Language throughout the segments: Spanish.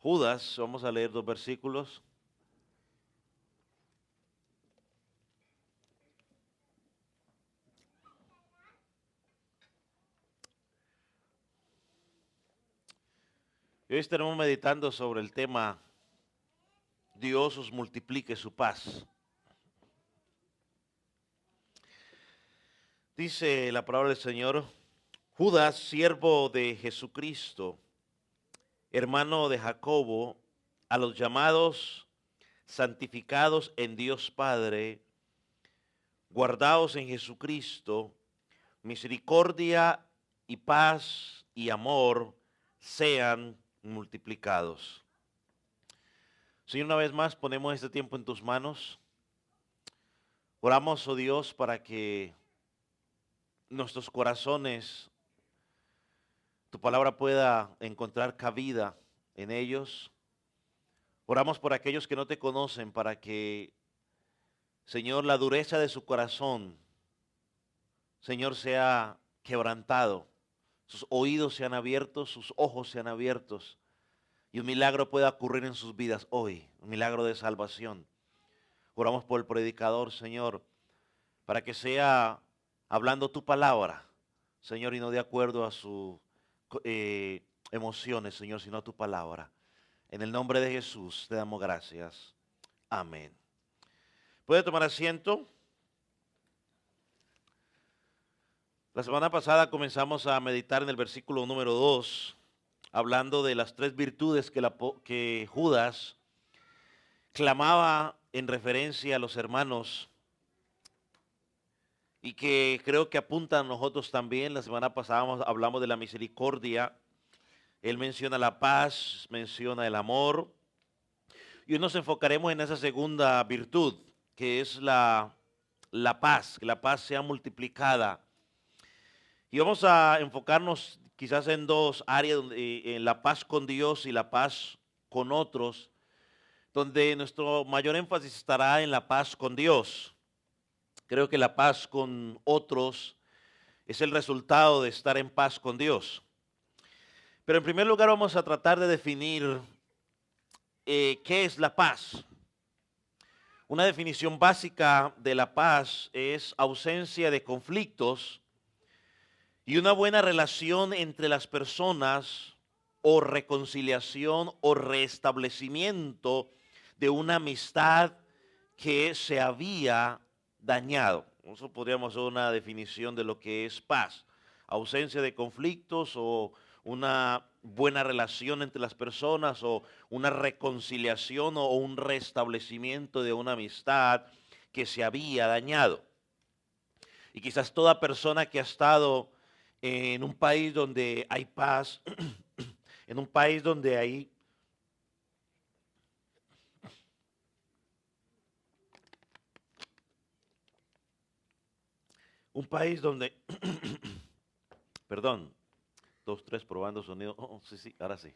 Judas, vamos a leer 2 versículos. Y hoy estaremos meditando sobre el tema Dios os multiplique su paz. Dice la palabra del Señor: Judas, siervo de Jesucristo, hermano de Jacobo, a los llamados, santificados en Dios Padre, guardaos en Jesucristo, misericordia y paz y amor sean multiplicados. Señor, una vez más ponemos este tiempo en tus manos. Oramos, oh Dios, para que nuestros corazones, tu palabra pueda encontrar cabida en ellos. Oramos por aquellos que no te conocen, para que, Señor, la dureza de su corazón, Señor, sea quebrantado, sus oídos sean abiertos, sus ojos sean abiertos, y un milagro pueda ocurrir en sus vidas hoy, un milagro de salvación. Oramos por el predicador, Señor, para que sea hablando tu palabra, Señor, y no de acuerdo a sus emociones, Señor, sino a tu palabra. En el nombre de Jesús te damos gracias. Amén. ¿Puede tomar asiento? La semana pasada comenzamos a meditar en el versículo número 2, hablando de las 3 virtudes que Judas clamaba en referencia a los hermanos y que creo que apuntan a nosotros también. La semana pasada hablamos de la misericordia. Él menciona la paz, menciona el amor. Y hoy nos enfocaremos en esa segunda virtud, que es la paz, que la paz sea multiplicada. Y vamos a enfocarnos quizás en 2 áreas, en la paz con Dios y la paz con otros, donde nuestro mayor énfasis estará en la paz con Dios. Creo que la paz con otros es el resultado de estar en paz con Dios. Pero en primer lugar vamos a tratar de definir qué es la paz. Una definición básica de la paz es ausencia de conflictos y una buena relación entre las personas, o reconciliación o restablecimiento de una amistad que se había dañado. Eso podríamos hacer una definición de lo que es paz. Ausencia de conflictos o una buena relación entre las personas o una reconciliación o un restablecimiento de una amistad que se había dañado. Y quizás toda persona que ha estado en un país donde hay paz, en un país donde hay un país donde, perdón, 2, 3 probando sonido, sí, ahora sí.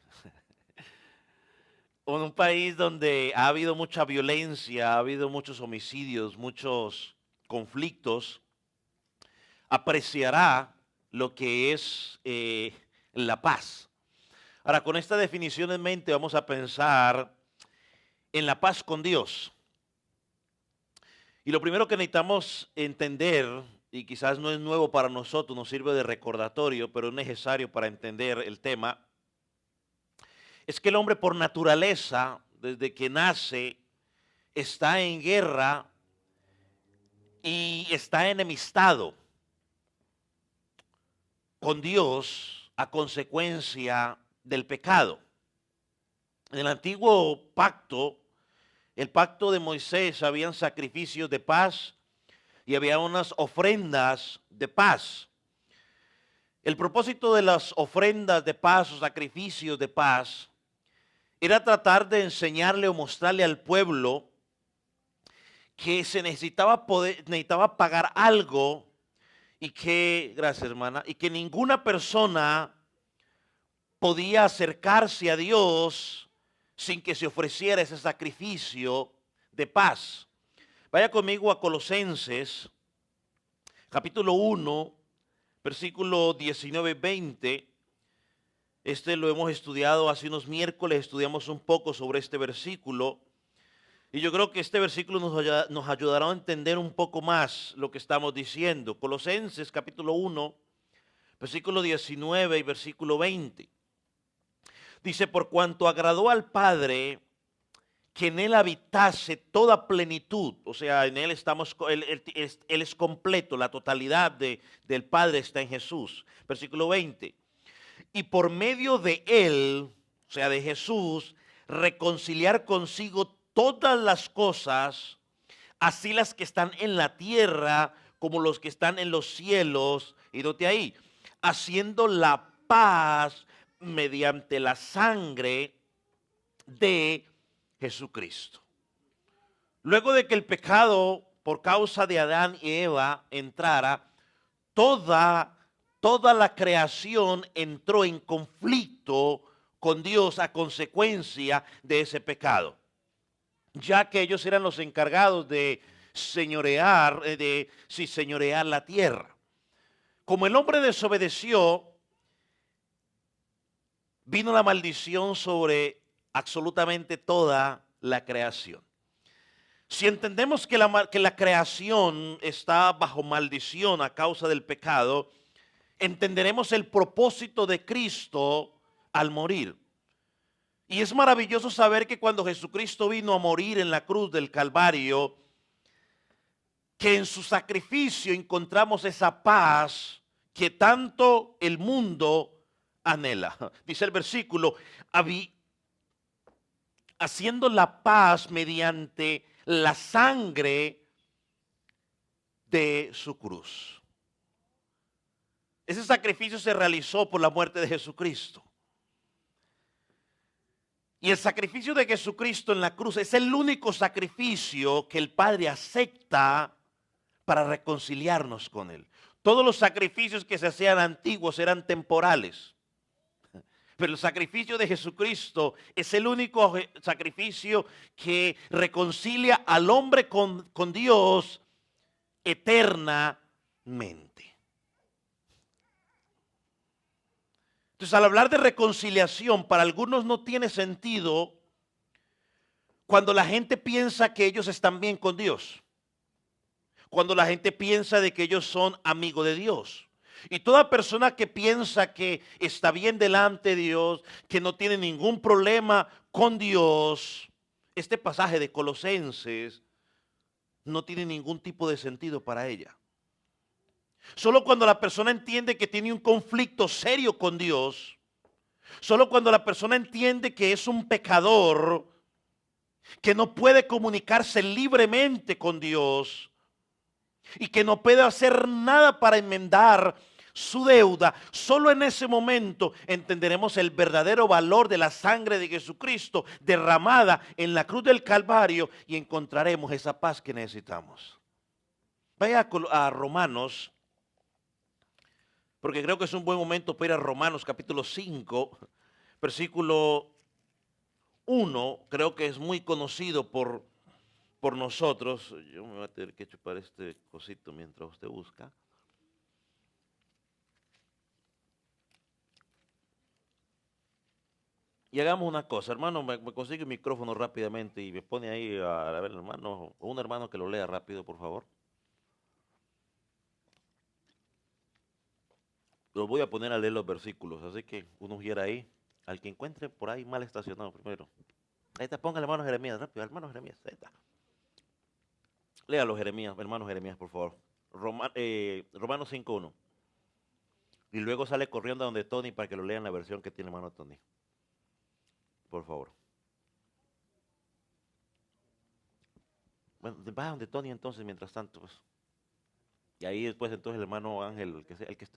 En un país donde ha habido mucha violencia, ha habido muchos homicidios, muchos conflictos, apreciará lo que es la paz. Ahora, con esta definición en mente, vamos a pensar en la paz con Dios. Y lo primero que necesitamos entender, y quizás no es nuevo para nosotros, nos sirve de recordatorio, pero es necesario para entender el tema, es que el hombre por naturaleza, desde que nace, está en guerra y está enemistado con Dios a consecuencia del pecado. En el antiguo pacto, el pacto de Moisés, habían sacrificios de paz y había unas ofrendas de paz. El propósito de las ofrendas de paz o sacrificios de paz era tratar de enseñarle o mostrarle al pueblo que se necesitaba pagar algo y que, gracias hermana, y que ninguna persona podía acercarse a Dios sin que se ofreciera ese sacrificio de paz. Vaya conmigo a Colosenses, capítulo 1, versículo 19-20. Este lo hemos estudiado hace unos miércoles, estudiamos un poco sobre este versículo. Y yo creo que este versículo nos ayudará a entender un poco más lo que estamos diciendo. Colosenses capítulo 1, versículo 19 y versículo 20. Dice, por cuanto agradó al Padre que en él habitase toda plenitud, o sea, en él estamos, él es completo, la totalidad del Padre está en Jesús. Versículo 20. Y por medio de él, o sea, de Jesús, reconciliar consigo todas las cosas, así las que están en la tierra como los que están en los cielos, y note ahí, haciendo la paz mediante la sangre de Jesucristo. Luego de que el pecado por causa de Adán y Eva entrara, toda la creación entró en conflicto con Dios a consecuencia de ese pecado, ya que ellos eran los encargados de señorear, señorear la tierra. Como el hombre desobedeció, vino la maldición sobre absolutamente toda la creación. Si entendemos que la creación está bajo maldición a causa del pecado, entenderemos el propósito de Cristo al morir. Y es maravilloso saber que cuando Jesucristo vino a morir en la cruz del Calvario, que en su sacrificio encontramos esa paz que tanto el mundo anhela. Dice el versículo, haciendo la paz mediante la sangre de su cruz. Ese sacrificio se realizó por la muerte de Jesucristo. Y el sacrificio de Jesucristo en la cruz es el único sacrificio que el Padre acepta para reconciliarnos con Él. Todos los sacrificios que se hacían antiguos eran temporales. Pero el sacrificio de Jesucristo es el único sacrificio que reconcilia al hombre con Dios eternamente. Entonces, al hablar de reconciliación, para algunos no tiene sentido cuando la gente piensa que ellos están bien con Dios. Cuando la gente piensa de que ellos son amigos de Dios. Y toda persona que piensa que está bien delante de Dios, que no tiene ningún problema con Dios, este pasaje de Colosenses no tiene ningún tipo de sentido para ella. Solo cuando la persona entiende que tiene un conflicto serio con Dios, solo cuando la persona entiende que es un pecador, que no puede comunicarse libremente con Dios y que no puede hacer nada para enmendar su deuda, solo en ese momento entenderemos el verdadero valor de la sangre de Jesucristo derramada en la cruz del Calvario y encontraremos esa paz que necesitamos. Vaya a Romanos, porque creo que es un buen momento para ir a Romanos capítulo 5, versículo 1, creo que es muy conocido por nosotros. Yo me voy a tener que chupar este cosito mientras usted busca. Y hagamos una cosa, hermano, me consigue un micrófono rápidamente y me pone ahí a ver, hermano, o un hermano que lo lea rápido, por favor. Lo voy a poner a leer los versículos, así que uno quiera ahí, al que encuentre por ahí mal estacionado primero. Ahí está, ponga el hermano Jeremías, rápido, hermano Jeremías, ahí está. Léalo, Jeremías, hermano Jeremías, por favor. Romanos 5:1. Y luego sale corriendo a donde Tony para que lo lean la versión que tiene hermano Tony. Por favor. Bueno, va donde Tony entonces, mientras tanto. Pues. Y ahí después entonces el hermano Ángel,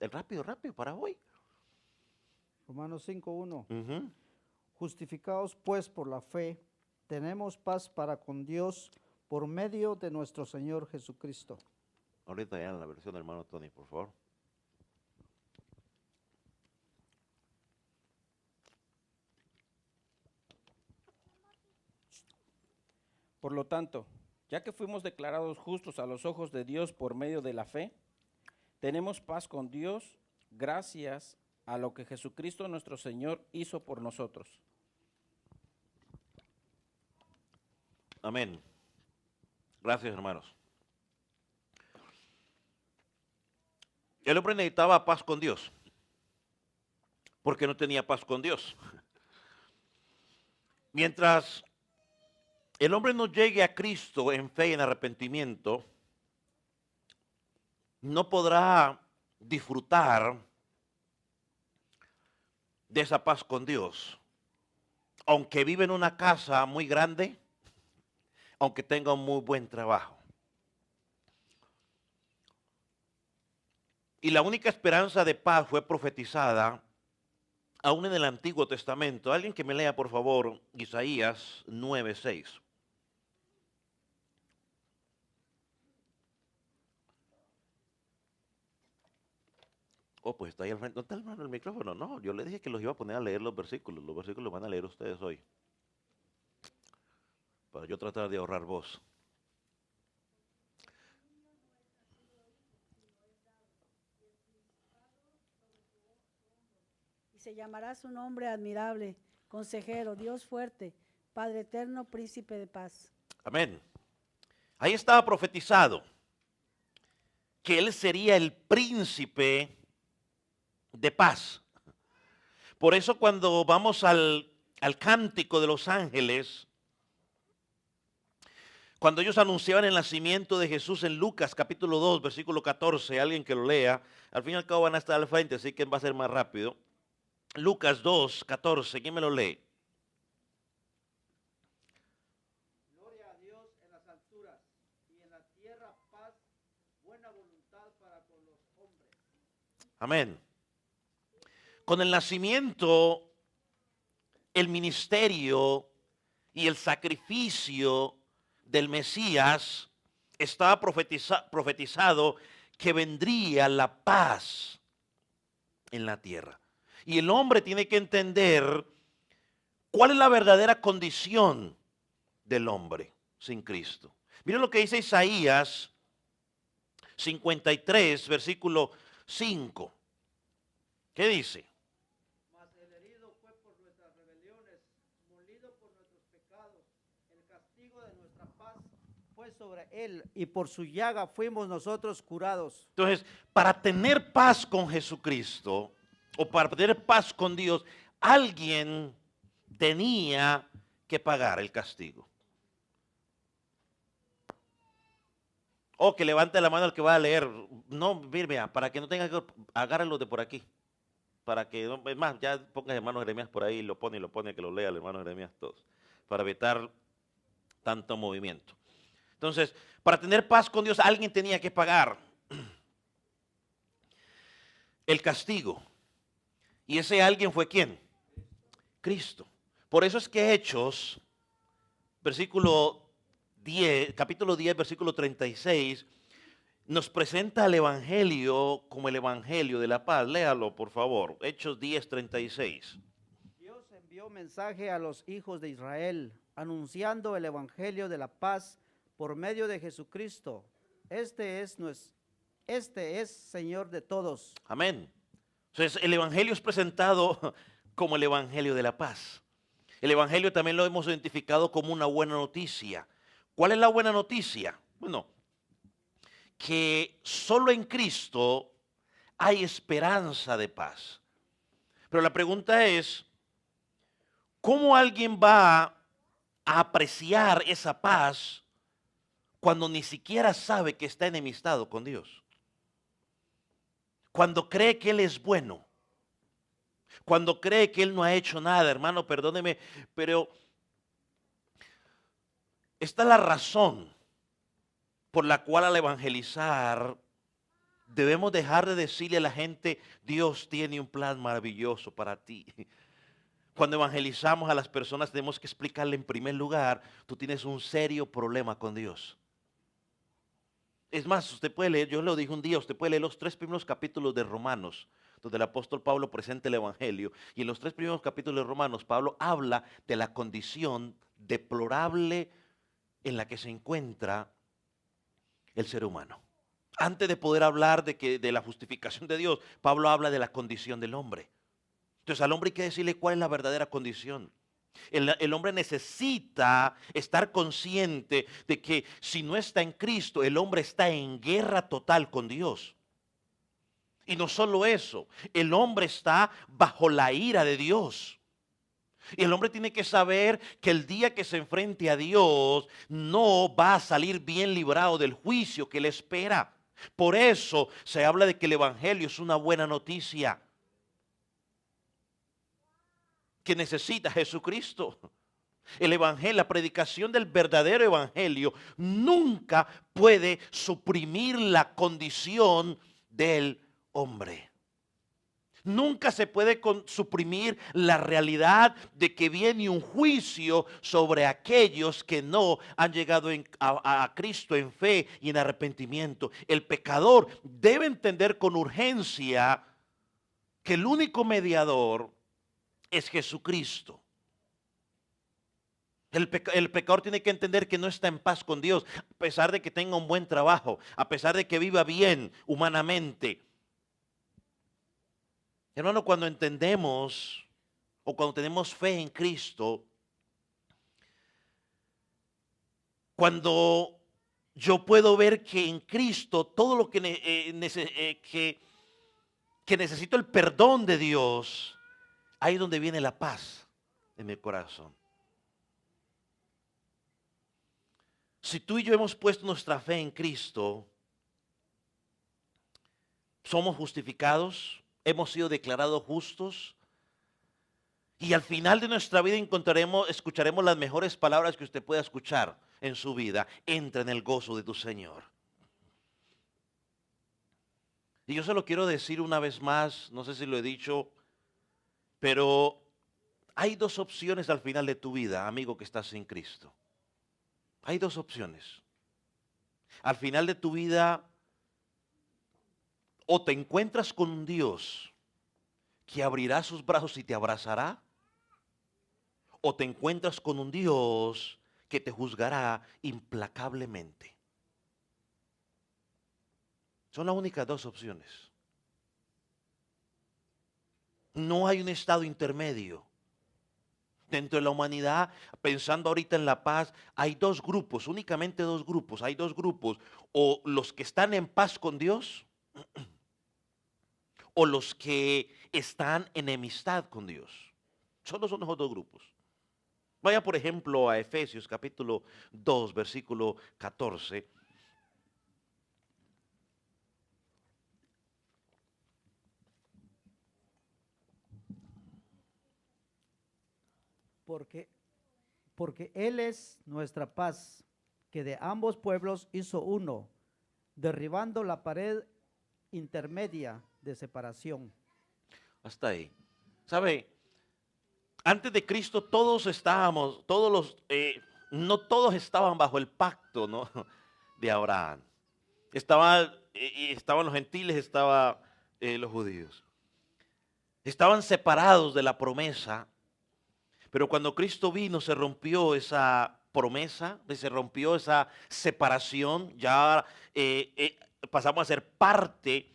el rápido, para hoy. Romanos 5:1. Uh-huh. Justificados pues por la fe, tenemos paz para con Dios por medio de nuestro Señor Jesucristo. Ahorita ya en la versión del hermano Tony, por favor. Por lo tanto, ya que fuimos declarados justos a los ojos de Dios por medio de la fe, tenemos paz con Dios gracias a lo que Jesucristo nuestro Señor hizo por nosotros. Amén. Gracias, hermanos. El hombre necesitaba paz con Dios, porque no tenía paz con Dios. Mientras el hombre no llegue a Cristo en fe y en arrepentimiento, no podrá disfrutar de esa paz con Dios. Aunque vive en una casa muy grande, aunque tenga un muy buen trabajo. Y la única esperanza de paz fue profetizada aún en el Antiguo Testamento. Alguien que me lea, por favor, Isaías 9:6. Oh, pues está ahí al frente. ¿No está hermano el micrófono? No, yo le dije que los iba a poner a leer los versículos. Los versículos los van a leer ustedes hoy. Para yo tratar de ahorrar voz. Y se llamará su nombre admirable, consejero, Dios fuerte, Padre eterno, príncipe de paz. Amén. Ahí estaba profetizado que él sería el príncipe de paz. Por eso cuando vamos al cántico de los ángeles, cuando ellos anunciaban el nacimiento de Jesús en Lucas capítulo 2, versículo 14, alguien que lo lea, al fin y al cabo van a estar al frente, así que va a ser más rápido. Lucas 2, 14, ¿quién me lo lee? Gloria a Dios en las alturas y en la tierra paz, buena voluntad para con los hombres. Amén. Con el nacimiento, el ministerio y el sacrificio del Mesías estaba profetizado que vendría la paz en la tierra. Y el hombre tiene que entender cuál es la verdadera condición del hombre sin Cristo. Miren lo que dice Isaías 53, versículo 5. ¿Qué dice? Mas el herido fue por nuestras rebeliones, molido por nuestros pecados. El castigo de nuestra paz fue sobre él, y por su llaga fuimos nosotros curados. Entonces, para tener paz con Jesucristo o para tener paz con Dios, alguien tenía que pagar el castigo. O que levante la mano el que va a leer. No, mire, para que no tenga que agárrenlo de por aquí. Para que, es más, ya ponga el hermano Jeremías por ahí, lo pone, que lo lea el hermano Jeremías todos. Para evitar tanto movimiento. Entonces, para tener paz con Dios, alguien tenía que pagar el castigo. Y ese alguien fue ¿quién? Cristo. Por eso es que Hechos, versículo 10, capítulo 10, versículo 36, nos presenta el Evangelio como el Evangelio de la paz. Léalo, por favor. Hechos 10, 36. Dios envió mensaje a los hijos de Israel, anunciando el evangelio de la paz por medio de Jesucristo. Este es Señor de todos. Amén. Entonces, el Evangelio es presentado como el Evangelio de la paz. El Evangelio también lo hemos identificado como una buena noticia. ¿Cuál es la buena noticia? Bueno, que solo en Cristo hay esperanza de paz. Pero la pregunta es, ¿cómo alguien va a apreciar esa paz cuando ni siquiera sabe que está enemistado con Dios? Cuando cree que Él es bueno. Cuando cree que Él no ha hecho nada, hermano, perdóneme, pero esta es la razón por la cual al evangelizar debemos dejar de decirle a la gente, Dios tiene un plan maravilloso para ti. Cuando evangelizamos a las personas tenemos que explicarle en primer lugar, tú tienes un serio problema con Dios. Es más, usted puede leer, yo lo dije un día, usted puede leer los 3 primeros capítulos de Romanos, donde el apóstol Pablo presenta el Evangelio. Y en los 3 primeros capítulos de Romanos, Pablo habla de la condición deplorable en la que se encuentra el ser humano. Antes de poder hablar de la justificación de Dios, Pablo habla de la condición del hombre. Entonces al hombre hay que decirle cuál es la verdadera condición. El hombre necesita estar consciente de que si no está en Cristo, el hombre está en guerra total con Dios. Y no solo eso, el hombre está bajo la ira de Dios. Y el hombre tiene que saber que el día que se enfrente a Dios no va a salir bien librado del juicio que le espera. Por eso se habla de que el evangelio es una buena noticia que necesita Jesucristo. El evangelio, la predicación del verdadero evangelio nunca puede suprimir la condición del hombre. Nunca se puede suprimir la realidad de que viene un juicio sobre aquellos que no han llegado a Cristo en fe y en arrepentimiento. El pecador debe entender con urgencia que el único mediador es Jesucristo. El pecador tiene que entender que no está en paz con Dios, a pesar de que tenga un buen trabajo, a pesar de que viva bien humanamente. Hermano, cuando entendemos o cuando tenemos fe en Cristo, cuando yo puedo ver que en Cristo todo lo que necesito el perdón de Dios, ahí es donde viene la paz en mi corazón. Si tú y yo hemos puesto nuestra fe en Cristo, somos justificados, hemos sido declarados justos y al final de nuestra vida escucharemos las mejores palabras que usted pueda escuchar en su vida. Entra en el gozo de tu Señor. Y yo se lo quiero decir una vez más, no sé si lo he dicho, pero hay dos opciones al final de tu vida, amigo que estás sin Cristo. Hay dos opciones. Al final de tu vida, o te encuentras con un Dios que abrirá sus brazos y te abrazará, o te encuentras con un Dios que te juzgará implacablemente. Son las únicas dos opciones. No hay un estado intermedio. Dentro de la humanidad, pensando ahorita en la paz, hay dos grupos, únicamente dos grupos. Hay dos grupos, o los que están en paz con Dios, o los que están en enemistad con Dios. Solo son esos dos grupos. Vaya por ejemplo a Efesios capítulo 2, versículo 14. Porque Él es nuestra paz, que de ambos pueblos hizo uno, derribando la pared intermedia de separación. Hasta ahí. ¿Sabe? Antes de Cristo no todos estaban bajo el pacto, ¿no? de Abraham. Estaban los gentiles, estaban los judíos. Estaban separados de la promesa, pero cuando Cristo vino se rompió esa promesa, se rompió esa separación, ya pasamos a ser parte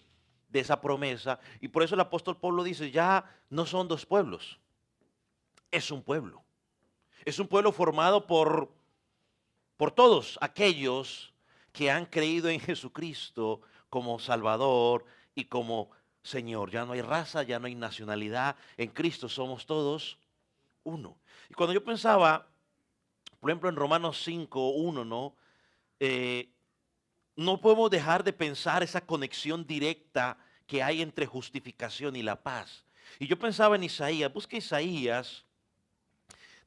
de esa promesa, y por eso el apóstol Pablo dice, ya no son dos pueblos, es un pueblo. Es un pueblo formado por todos aquellos que han creído en Jesucristo como Salvador y como Señor. Ya no hay raza, ya no hay nacionalidad. En Cristo somos todos uno. Y cuando yo pensaba, por ejemplo, en Romanos 5:1, ¿no? No podemos dejar de pensar esa conexión directa que hay entre justificación y la paz. Y yo pensaba en Isaías, busque Isaías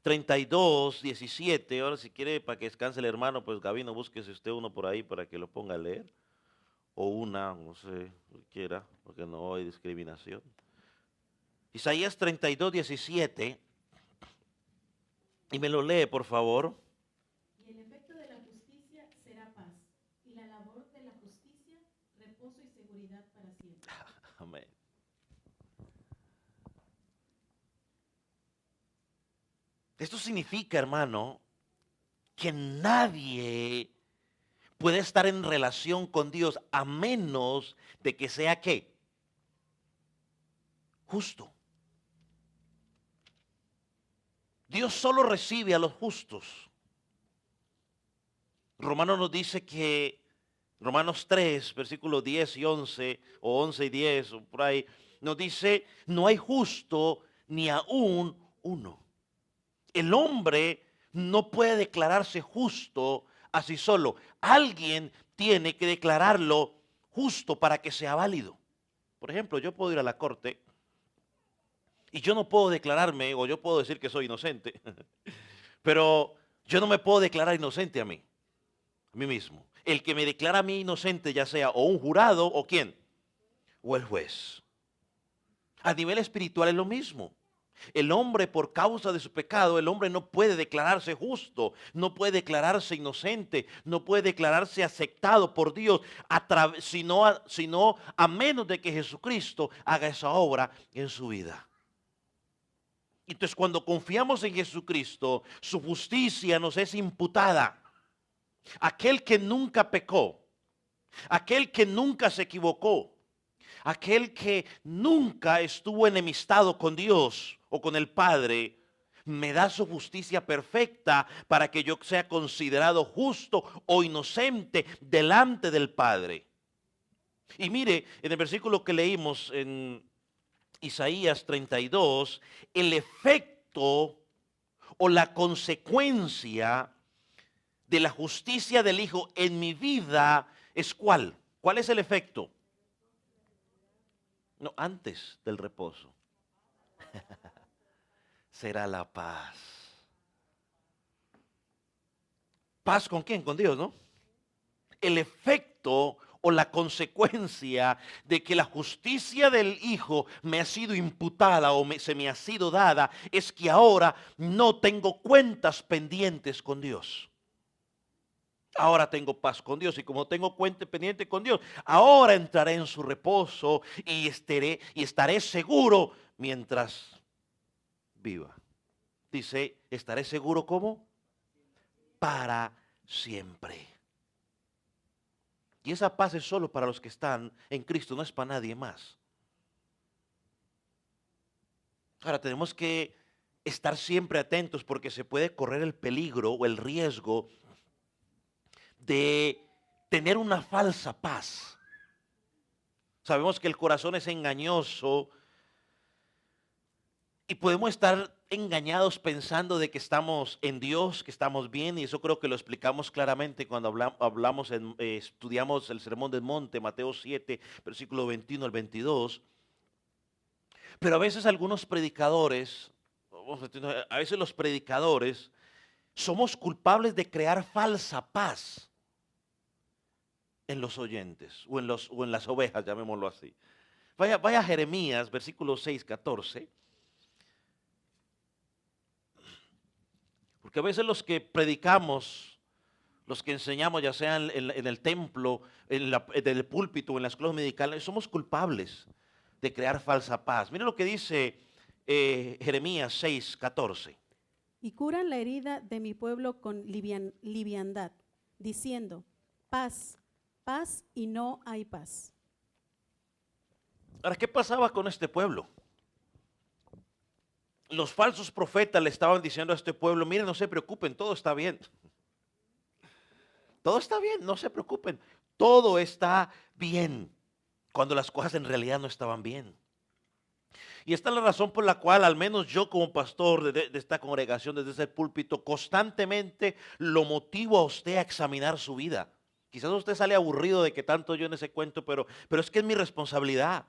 32:17. Ahora si quiere para que descanse el hermano, pues Gabino, búsquese usted uno por ahí para que lo ponga a leer. O una, no sé, cualquiera, porque no hay discriminación. Isaías 32:17. Y me lo lee, por favor. Y el efecto de la justicia será paz, y la labor de la justicia, reposo y seguridad para siempre. Amén. Esto significa, hermano, que nadie puede estar en relación con Dios a menos de que sea ¿qué? Justo. Dios solo recibe a los justos. Romanos nos dice que, Romanos 3, versículos 10 y 11, o 11 y 10, o por ahí, nos dice, no hay justo ni aún uno. El hombre no puede declararse justo así solo. Alguien tiene que declararlo justo para que sea válido. Por ejemplo, yo puedo ir a la corte y yo no puedo declararme, o yo puedo decir que soy inocente, pero yo no me puedo declarar inocente a mí mismo. El que me declara a mí inocente, ya sea o un jurado o quién, o el juez. A nivel espiritual es lo mismo. El hombre, por causa de su pecado, el hombre no puede declararse justo, no puede declararse inocente, no puede declararse aceptado por Dios, sino a menos de que Jesucristo haga esa obra en su vida. Entonces, cuando confiamos en Jesucristo, su justicia nos es imputada. Aquel que nunca pecó, aquel que nunca se equivocó, aquel que nunca estuvo enemistado con Dios o con el Padre, me da su justicia perfecta para que yo sea considerado justo o inocente delante del Padre. Y mire, en el versículo que leímos en Isaías 32, el efecto o la consecuencia de la justicia del Hijo en mi vida es ¿cuál? ¿Cuál es el efecto? No, antes del reposo. Será la paz. ¿Paz con quién? Con Dios, ¿no? El efecto o la consecuencia de que la justicia del Hijo me ha sido imputada o se me ha sido dada es que ahora no tengo cuentas pendientes con Dios. Ahora tengo paz con Dios y como tengo cuenta pendiente con Dios, ahora entraré en su reposo y estaré seguro mientras viva. Dice, estaré seguro ¿cómo? Para siempre. Y esa paz es solo para los que están en Cristo, no es para nadie más. Ahora tenemos que estar siempre atentos porque se puede correr el peligro o el riesgo de tener una falsa paz. Sabemos que el corazón es engañoso y podemos estar engañados pensando de que estamos en Dios, que estamos bien, y eso creo que lo explicamos claramente cuando estudiamos el Sermón del Monte, Mateo 7, versículo 21 al 22. Pero a veces algunos predicadores, a veces los predicadores somos culpables de crear falsa paz en los oyentes o en las ovejas, llamémoslo así. Vaya a Jeremías, versículo 6, 14. Porque a veces los que predicamos, los que enseñamos, ya sea en el templo, en el púlpito, en las escuelas medicales, somos culpables de crear falsa paz. Miren lo que dice Jeremías 6, 14. Y curan la herida de mi pueblo con liviandad, diciendo, paz, paz y no hay paz. Ahora, ¿qué pasaba con este pueblo? Los falsos profetas le estaban diciendo a este pueblo, miren, no se preocupen, todo está bien. Todo está bien, no se preocupen. Todo está bien. Cuando las cosas en realidad no estaban bien. Y esta es la razón por la cual, al menos yo como pastor de esta congregación, desde ese púlpito, constantemente lo motivo a usted a examinar su vida. Quizás usted sale aburrido de que tanto yo en ese cuento, pero es que es mi responsabilidad.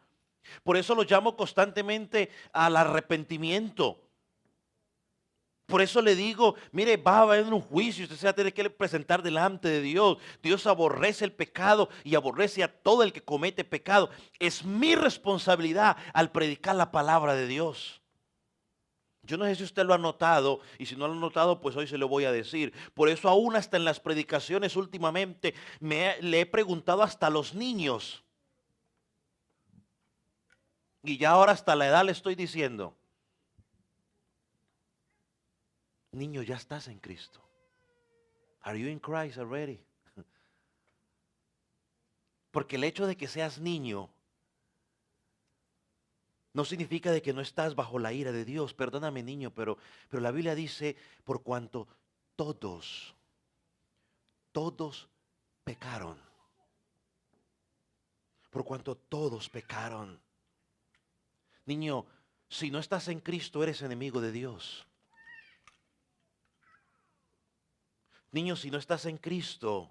Por eso lo llamo constantemente al arrepentimiento. Por eso le digo, mire, va a haber un juicio, usted se va a tener que presentar delante de Dios. Dios aborrece el pecado y aborrece a todo el que comete pecado. Es mi responsabilidad al predicar la palabra de Dios. Yo no sé si usted lo ha notado, y si no lo ha notado, pues hoy se lo voy a decir. Por eso aún hasta en las predicaciones últimamente le he preguntado hasta a los niños. Y ya ahora hasta la edad le estoy diciendo, niño, ya estás en Cristo. Are you in Christ already? Porque el hecho de que seas niño no significa de que no estás bajo la ira de Dios. Perdóname, niño, pero la Biblia dice, por cuanto todos pecaron. Por cuanto todos pecaron. Niño, si no estás en Cristo, eres enemigo de Dios. Niño, si no estás en Cristo,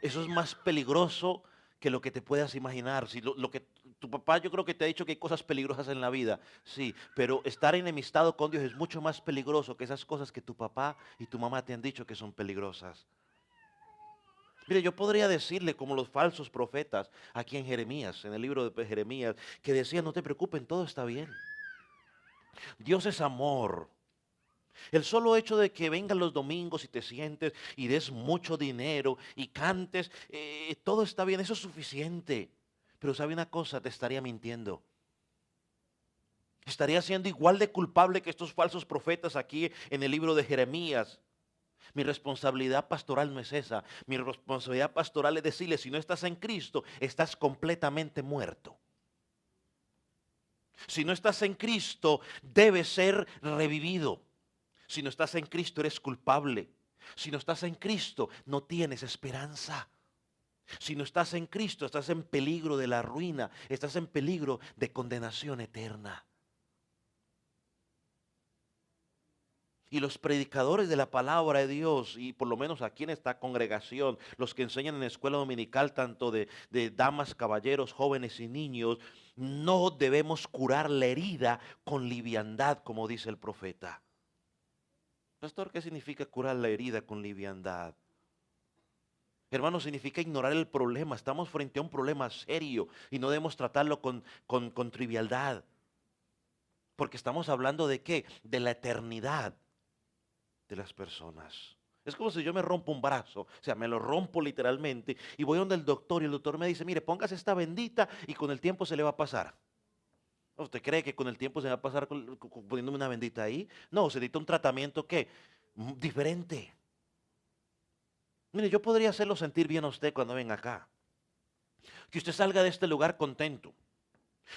eso es más peligroso que lo que te puedas imaginar. Si lo que tu papá, yo creo que te ha dicho que hay cosas peligrosas en la vida, sí, pero estar enemistado con Dios es mucho más peligroso que esas cosas que tu papá y tu mamá te han dicho que son peligrosas. Mire, yo podría decirle como los falsos profetas aquí en Jeremías, en el libro de Jeremías, que decían, no te preocupen, todo está bien. Dios es amor. El solo hecho de que vengan los domingos y te sientes y des mucho dinero y cantes, todo está bien, eso es suficiente. Pero sabe una cosa, te estaría mintiendo. Estaría siendo igual de culpable que estos falsos profetas aquí en el libro de Jeremías. Mi responsabilidad pastoral no es esa. Mi responsabilidad pastoral es decirle, si no estás en Cristo, estás completamente muerto. Si no estás en Cristo, debes ser revivido. Si no estás en Cristo, eres culpable. Si no estás en Cristo, no tienes esperanza. Si no estás en Cristo, estás en peligro de la ruina, estás en peligro de condenación eterna. Y los predicadores de la palabra de Dios, y por lo menos aquí en esta congregación, los que enseñan en la escuela dominical, tanto de damas, caballeros, jóvenes y niños, no debemos curar la herida con liviandad, como dice el profeta. Pastor, ¿qué significa curar la herida con liviandad? Hermano, significa ignorar el problema. Estamos frente a un problema serio y no debemos tratarlo con trivialidad. Porque estamos hablando de ¿qué? De la eternidad de las personas. Es como si yo me rompo un brazo, o sea, me lo rompo literalmente y voy donde el doctor y el doctor me dice, mire, póngase esta bendita y con el tiempo se le va a pasar. ¿Usted cree que con el tiempo se va a pasar poniéndome una bendita ahí? No, se necesita un tratamiento ¿qué? Diferente. Mire, yo podría hacerlo sentir bien a usted cuando venga acá. Que usted salga de este lugar contento.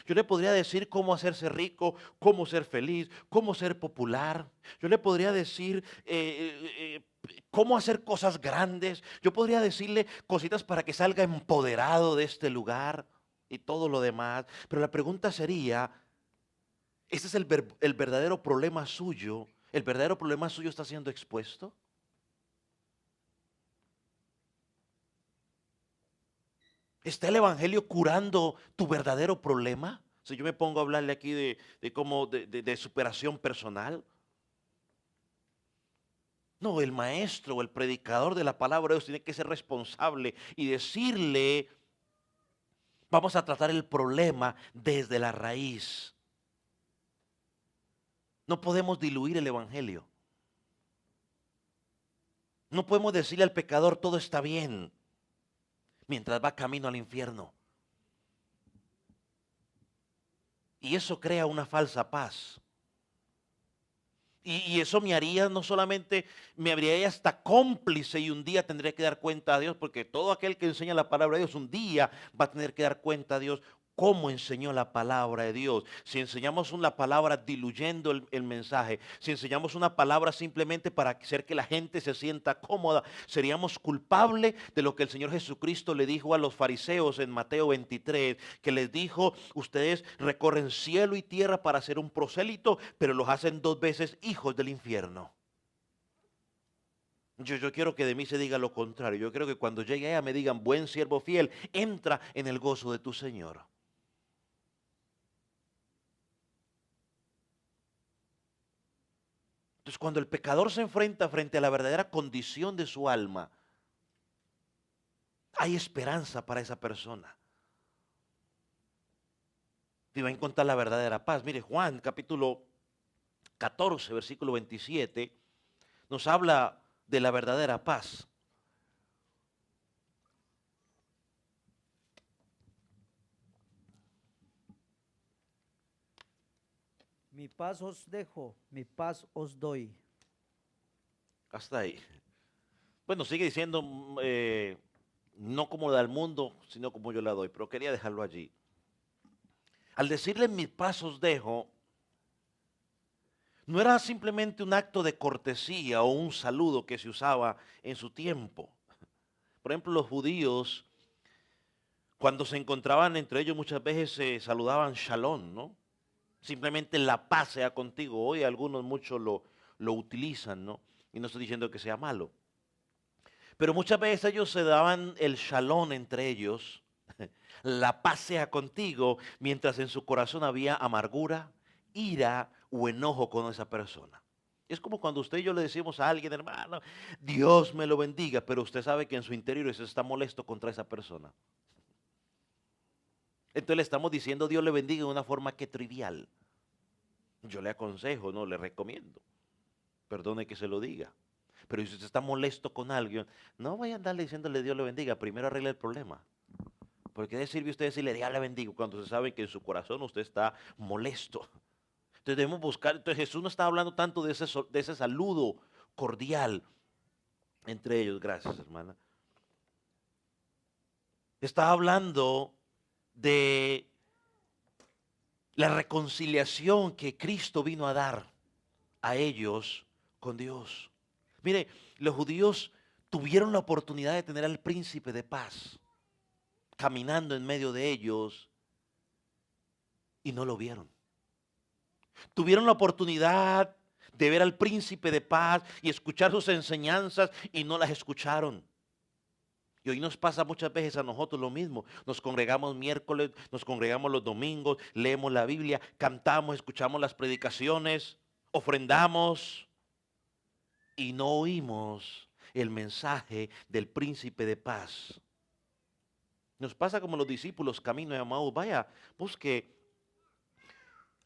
Yo le podría decir cómo hacerse rico, cómo ser feliz, cómo ser popular. Yo le podría decir cómo hacer cosas grandes. Yo podría decirle cositas para que salga empoderado de este lugar y todo lo demás. Pero la pregunta sería, ¿este es el verdadero problema suyo? ¿El verdadero problema suyo está siendo expuesto? ¿Está el evangelio curando tu verdadero problema? Si yo me pongo a hablarle aquí de superación personal. No, el maestro o el predicador de la palabra de Dios tiene que ser responsable y decirle, vamos a tratar el problema desde la raíz. No podemos diluir el evangelio. No podemos decirle al pecador todo está bien mientras va camino al infierno. Y eso crea una falsa paz. Y eso me haría, no solamente me habría hasta cómplice y un día tendría que dar cuenta a Dios, porque todo aquel que enseña la palabra de Dios un día va a tener que dar cuenta a Dios cómo enseñó la palabra de Dios. Si enseñamos una palabra diluyendo el mensaje, si enseñamos una palabra simplemente para hacer que la gente se sienta cómoda, seríamos culpables de lo que el Señor Jesucristo le dijo a los fariseos en Mateo 23, que les dijo, ustedes recorren cielo y tierra para ser un prosélito, pero los hacen 2 veces hijos del infierno. Yo quiero que de mí se diga lo contrario. Yo quiero que cuando llegue allá me digan, buen siervo fiel, entra en el gozo de tu Señor. Entonces, cuando el pecador se enfrenta frente a la verdadera condición de su alma, hay esperanza para esa persona. Y va a encontrar la verdadera paz. Mire, Juan capítulo 14, versículo 27, nos habla de la verdadera paz. Mi paz os dejo, mi paz os doy. Hasta ahí. Bueno, sigue diciendo no como la del mundo, sino como yo la doy, pero quería dejarlo allí. Al decirle mis pasos dejo, no era simplemente un acto de cortesía o un saludo que se usaba en su tiempo. Por ejemplo, los judíos, cuando se encontraban entre ellos, muchas veces se saludaban shalom, ¿no? Simplemente la paz sea contigo. Hoy algunos muchos lo utilizan, ¿no? Y no estoy diciendo que sea malo. Pero muchas veces ellos se daban el shalom entre ellos, la paz sea contigo, mientras en su corazón había amargura, ira o enojo con esa persona. Es como cuando usted y yo le decimos a alguien, hermano, Dios me lo bendiga, pero usted sabe que en su interior usted está molesto contra esa persona. Entonces le estamos diciendo Dios le bendiga de una forma que trivial. Yo le aconsejo, no, le recomiendo. Perdone que se lo diga. Pero si usted está molesto con alguien, no vaya a andarle diciéndole Dios le bendiga, primero arregle el problema. Porque ¿qué sirve usted decirle Dios le bendiga cuando se sabe que en su corazón usted está molesto? Entonces debemos buscar, entonces Jesús no está hablando tanto de ese saludo cordial entre ellos, gracias hermana. Está hablando de la reconciliación que Cristo vino a dar a ellos con Dios. Mire, los judíos tuvieron la oportunidad de tener al príncipe de paz caminando en medio de ellos y no lo vieron. Tuvieron la oportunidad de ver al príncipe de paz y escuchar sus enseñanzas y no las escucharon. Y hoy nos pasa muchas veces a nosotros lo mismo. Nos congregamos miércoles, nos congregamos los domingos, leemos la Biblia, cantamos, escuchamos las predicaciones, ofrendamos y no oímos el mensaje del príncipe de paz. Nos pasa como los discípulos camino de Emaús. Vaya,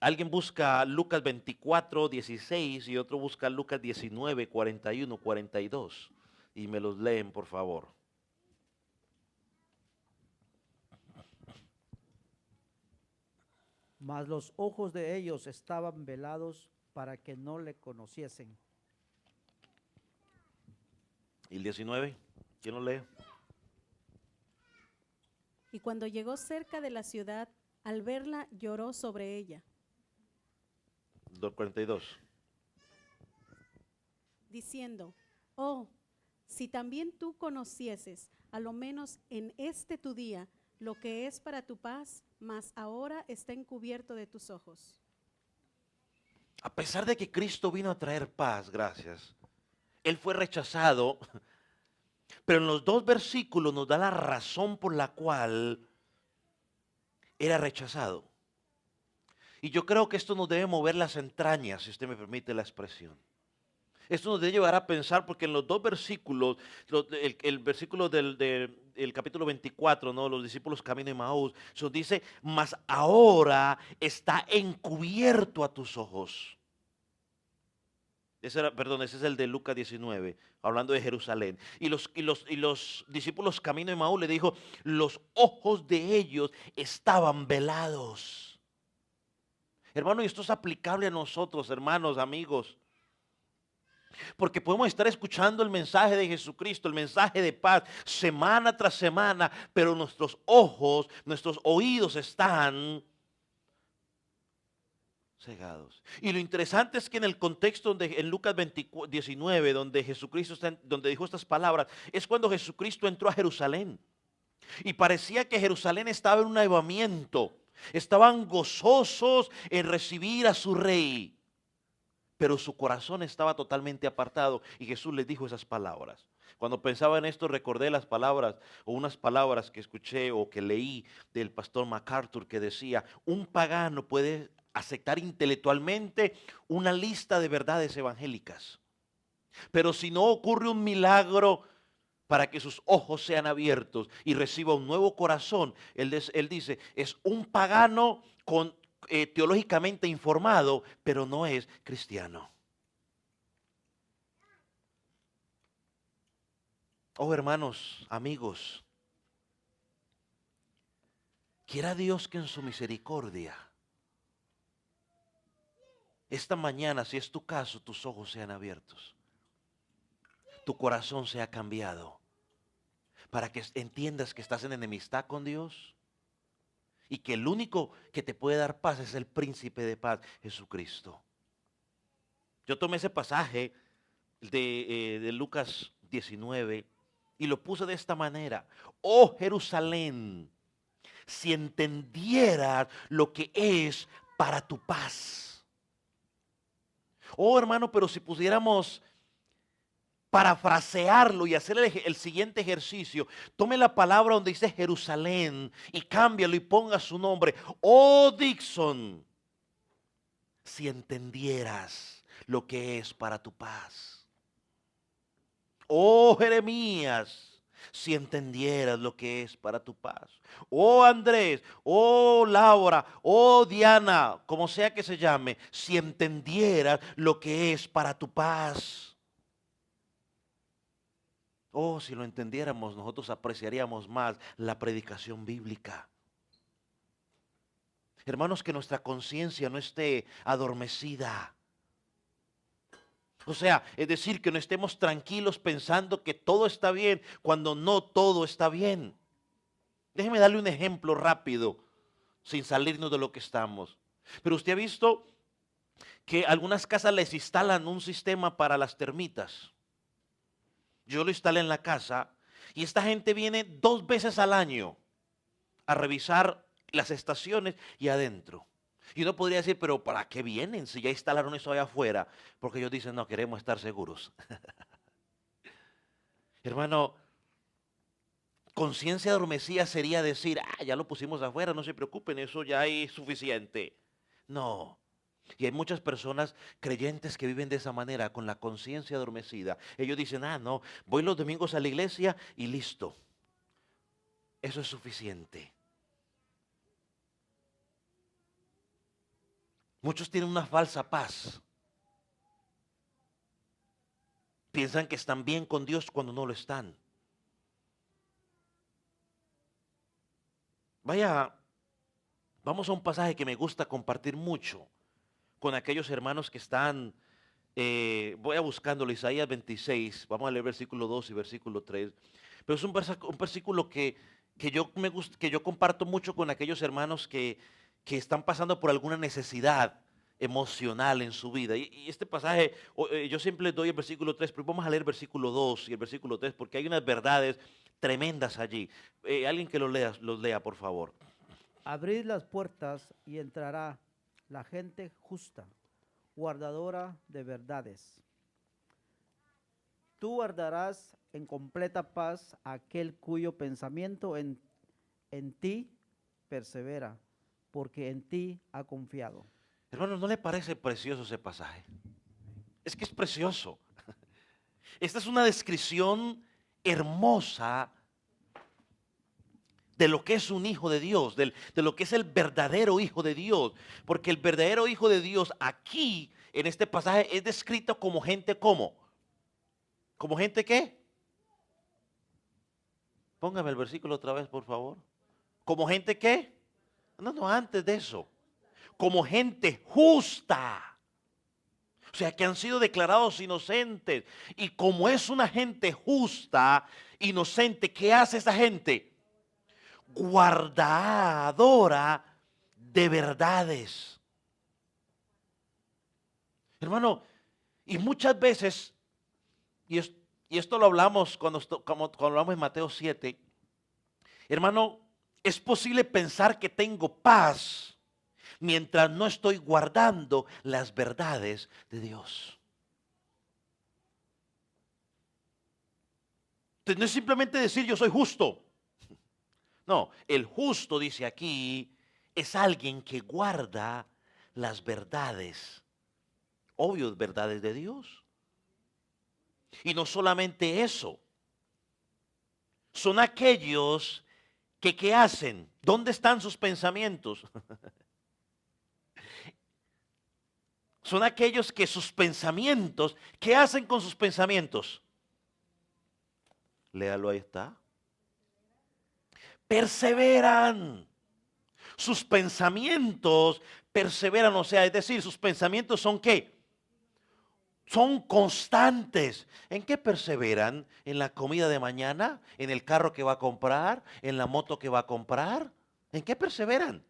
alguien busca Lucas 24, 16 y otro busca Lucas 19, 41, 42. Y me los leen, por favor. Mas los ojos de ellos estaban velados para que no le conociesen. ¿Y el 19? ¿Quién lo lee? Y cuando llegó cerca de la ciudad, al verla lloró sobre ella, 42. diciendo, oh, si también tú conocieses, a lo menos en este tu día, lo que es para tu paz, mas ahora está encubierto de tus ojos. A pesar de que Cristo vino a traer paz, gracias, Él fue rechazado, pero en los 2 versículos nos da la razón por la cual era rechazado. Y yo creo que esto nos debe mover las entrañas, si usted me permite la expresión. Esto nos debe llevar a pensar, porque en los 2 versículos, el versículo del capítulo 24, ¿no? Los discípulos camino de Emaús, eso dice, mas ahora está encubierto a tus ojos. Ese es el de Lucas 19, hablando de Jerusalén. Y los discípulos camino de Emaús le dijo, los ojos de ellos estaban velados. Hermano, y esto es aplicable a nosotros, hermanos, amigos. Porque podemos estar escuchando el mensaje de Jesucristo, el mensaje de paz, semana tras semana, pero nuestros ojos, nuestros oídos están cegados. Y lo interesante es que en el contexto en Lucas 19, donde Jesucristo donde dijo estas palabras, es cuando Jesucristo entró a Jerusalén. Y parecía que Jerusalén estaba en un avivamiento. Estaban gozosos en recibir a su rey. Pero su corazón estaba totalmente apartado y Jesús les dijo esas palabras. Cuando pensaba en esto recordé las palabras o unas palabras que escuché o que leí del pastor MacArthur que decía, un pagano puede aceptar intelectualmente una lista de verdades evangélicas, pero si no ocurre un milagro para que sus ojos sean abiertos y reciba un nuevo corazón, él dice, es un pagano teológicamente informado, pero no es cristiano. Oh, hermanos, amigos, quiera Dios que en su misericordia, esta mañana, si es tu caso, tus ojos sean abiertos, tu corazón sea cambiado, para que entiendas que estás en enemistad con Dios y que el único que te puede dar paz es el príncipe de paz, Jesucristo. Yo tomé ese pasaje de Lucas 19 y lo puse de esta manera: oh Jerusalén, si entendieras lo que es para tu paz. Oh hermano, pero si pudiéramos parafrasearlo y hacer el siguiente ejercicio, tome la palabra donde dice Jerusalén y cámbialo y ponga su nombre: oh Dixon, si entendieras lo que es para tu paz. Oh Jeremías, si entendieras lo que es para tu paz. Oh Andrés, oh Laura, oh Diana, como sea que se llame, si entendieras lo que es para tu paz. Oh, si lo entendiéramos, nosotros apreciaríamos más la predicación bíblica. Hermanos, que nuestra conciencia no esté adormecida. O sea, es decir, que no estemos tranquilos pensando que todo está bien cuando no todo está bien. Déjeme darle un ejemplo rápido, sin salirnos de lo que estamos. Pero usted ha visto que algunas casas les instalan un sistema para las termitas. Yo lo instalé en la casa y esta gente viene 2 veces al año a revisar las estaciones y adentro. Y uno podría decir, pero ¿para qué vienen si ya instalaron eso allá afuera? Porque ellos dicen, no, queremos estar seguros. Hermano, conciencia adormecida sería decir, ya lo pusimos afuera, no se preocupen, eso ya es suficiente. No. Y hay muchas personas creyentes que viven de esa manera, con la conciencia adormecida. Ellos dicen, no, voy los domingos a la iglesia y listo. Eso es suficiente. Muchos tienen una falsa paz. Piensan que están bien con Dios cuando no lo están. Vamos a un pasaje que me gusta compartir mucho con aquellos hermanos que están, voy a buscándolo, Isaías 26, vamos a leer versículo 2 y versículo 3. Pero es un versículo que yo comparto mucho con aquellos hermanos que están pasando por alguna necesidad emocional en su vida. Y este pasaje, yo siempre les doy el versículo 3, pero vamos a leer el versículo 2 y el versículo 3, porque hay unas verdades tremendas allí. Alguien que los lea, por favor. Abrid las puertas y entrará la gente justa, guardadora de verdades. Tú guardarás en completa paz a aquel cuyo pensamiento en ti persevera, porque en ti ha confiado. Hermanos, ¿no le parece precioso ese pasaje? Es que es precioso. Esta es una descripción hermosa de lo que es un hijo de Dios, de lo que es el verdadero hijo de Dios. Porque el verdadero hijo de Dios aquí, en este pasaje, es descrito como gente ¿cómo? ¿Como gente qué? Póngame el versículo otra vez, por favor. ¿Como gente qué? No, antes de eso. Como gente justa. O sea, que han sido declarados inocentes. Y como es una gente justa, inocente, ¿qué hace esa gente? Guardadora de verdades. Hermano, y muchas veces, y esto lo hablamos cuando hablamos en Mateo 7, hermano, es posible pensar que tengo paz mientras no estoy guardando las verdades de Dios. Entonces, no es simplemente decir yo soy justo. No, el justo, dice aquí, es alguien que guarda las verdades, obvias verdades de Dios. Y no solamente eso, son aquellos que ¿qué hacen? ¿Dónde están sus pensamientos? Son aquellos que sus pensamientos, ¿qué hacen con sus pensamientos? Léalo, ahí está. Perseveran. Sus pensamientos perseveran, o sea, es decir, sus pensamientos son ¿qué? Son constantes. ¿En qué perseveran? ¿En la comida de mañana? ¿En el carro que va a comprar? ¿En la moto que va a comprar? ¿En qué perseveran?